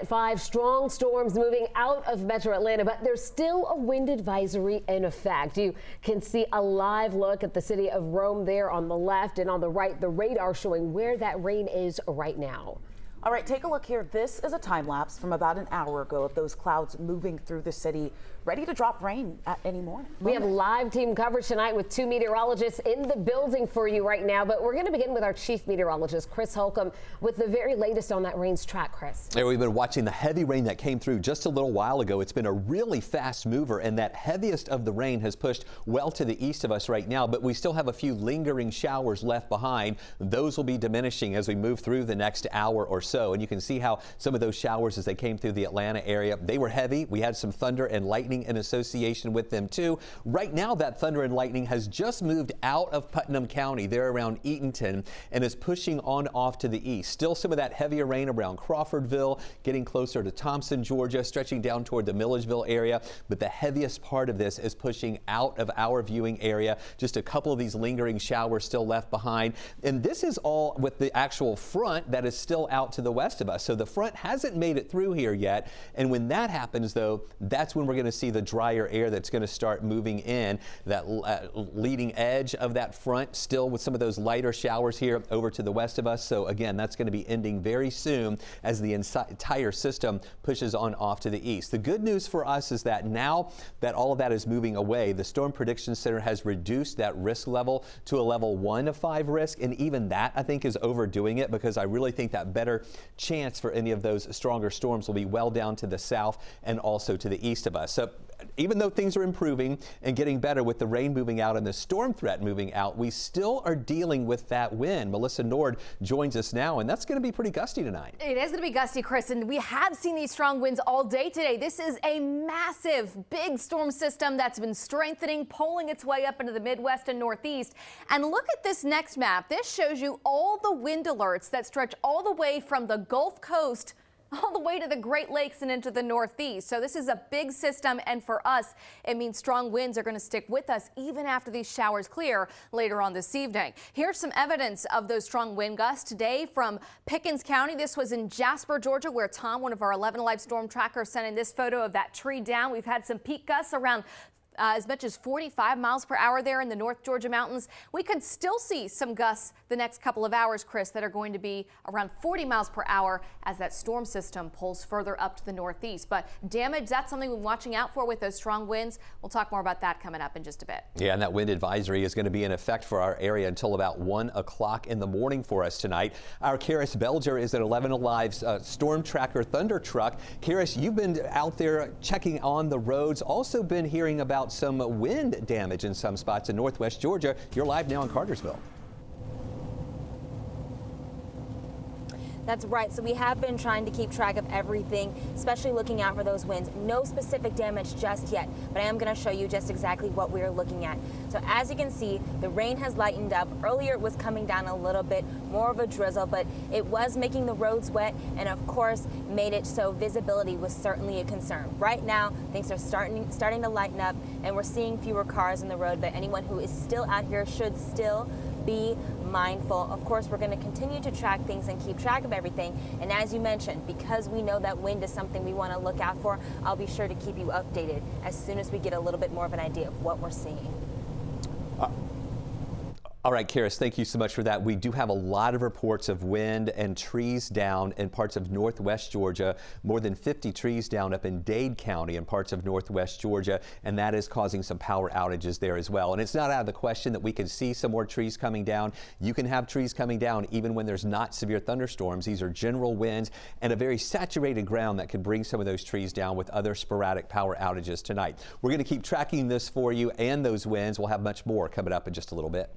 at 5, strong storms moving out of Metro Atlanta, but there's still a wind advisory in effect. You can see a live look at the city of Rome there on the left, and on the right, the radar showing where that rain is right now. All right, take a look here. This is a time lapse from about an hour ago of those clouds moving through the city, ready to drop rain at any moment. We have live team coverage tonight with 2 meteorologists in the building for you right now, but we're going to begin with our chief meteorologist, Chris Holcomb, with the very latest on that rain's track, Chris. Yeah, we've been watching the heavy rain that came through just a little while ago. It's been a really fast mover, and that heaviest of the rain has pushed well to the east of us right now, but we still have a few lingering showers left behind. Those will be diminishing as we move through the next hour or so. And you can see how some of those showers, as they came through the Atlanta area, they were heavy. We had some thunder and lightning in association with them too. Right now, that thunder and lightning has just moved out of Putnam County there around Eatonton and is pushing on off to the east. Still some of that heavier rain around Crawfordville, getting closer to Thompson, Georgia, stretching down toward the Milledgeville area. But the heaviest part of this is pushing out of our viewing area. Just a couple of these lingering showers still left behind. And this is all with the actual front that is still out to the west of us. So the front hasn't made it through here yet. And when that happens, though, that's when we're going to see the drier air that's going to start moving in. That leading edge of that front still with some of those lighter showers here over to the west of us. So again, that's going to be ending very soon as the entire system pushes on off to the east. The good news for us is that now that all of that is moving away, the Storm Prediction Center has reduced that risk level to a level 1 of 5 risk. And even that, I think, is overdoing it, because I really think that better chance for any of those stronger storms will be well down to the south and also to the east of us. So even though things are improving and getting better with the rain moving out and the storm threat moving out, we still are dealing with that wind. Melissa Nord joins us now, and that's going to be pretty gusty tonight. It is going to be gusty, Chris, and we have seen these strong winds all day today. This is a massive, big storm system that's been strengthening, pulling its way up into the Midwest and Northeast. And look at this next map. This shows you all the wind alerts that stretch all the way from the Gulf Coast all the way to the Great Lakes and into the Northeast. So this is a big system, and for us, it means strong winds are going to stick with us even after these showers clear later on this evening. Here's some evidence of those strong wind gusts today from Pickens County. This was in Jasper, Georgia, where Tom, one of our 11 Alive storm trackers, sent in this photo of that tree down. We've had some peak gusts around as much as 45 miles per hour there in the North Georgia mountains. We could still see some gusts the next couple of hours, Chris, that are going to be around 40 miles per hour as that storm system pulls further up to the northeast. But damage, that's something we're watching out for with those strong winds. We'll talk more about that coming up in just a bit. Yeah, and that wind advisory is going to be in effect for our area until about 1 o'clock in the morning for us tonight. Our Karis Belger is at 11 Alive's storm tracker thunder truck. Karis, you've been out there checking on the roads, also been hearing about some wind damage in some spots in northwest Georgia. You're live now in Cartersville. That's right. So we have been trying to keep track of everything, especially looking out for those winds. No specific damage just yet, but I am going to show you just exactly what we're looking at. So as you can see, the rain has lightened up. Earlier it was coming down a little bit, more of a drizzle, but it was making the roads wet, and of course made it so visibility was certainly a concern. Right now things are starting to lighten up, and we're seeing fewer cars in the road, but anyone who is still out here should still be mindful. Of course, we're going to continue to track things and keep track of everything. And as you mentioned, because we know that wind is something we want to look out for, I'll be sure to keep you updated as soon as we get a little bit more of an idea of what we're seeing. All right, Karis, thank you so much for that. We do have a lot of reports of wind and trees down in parts of northwest Georgia, more than 50 trees down up in Dade County in parts of northwest Georgia, and that is causing some power outages there as well. And it's not out of the question that we could see some more trees coming down. You can have trees coming down even when there's not severe thunderstorms. These are general winds and a very saturated ground that could bring some of those trees down with other sporadic power outages tonight. We're going to keep tracking this for you and those winds. We'll have much more coming up in just a little bit.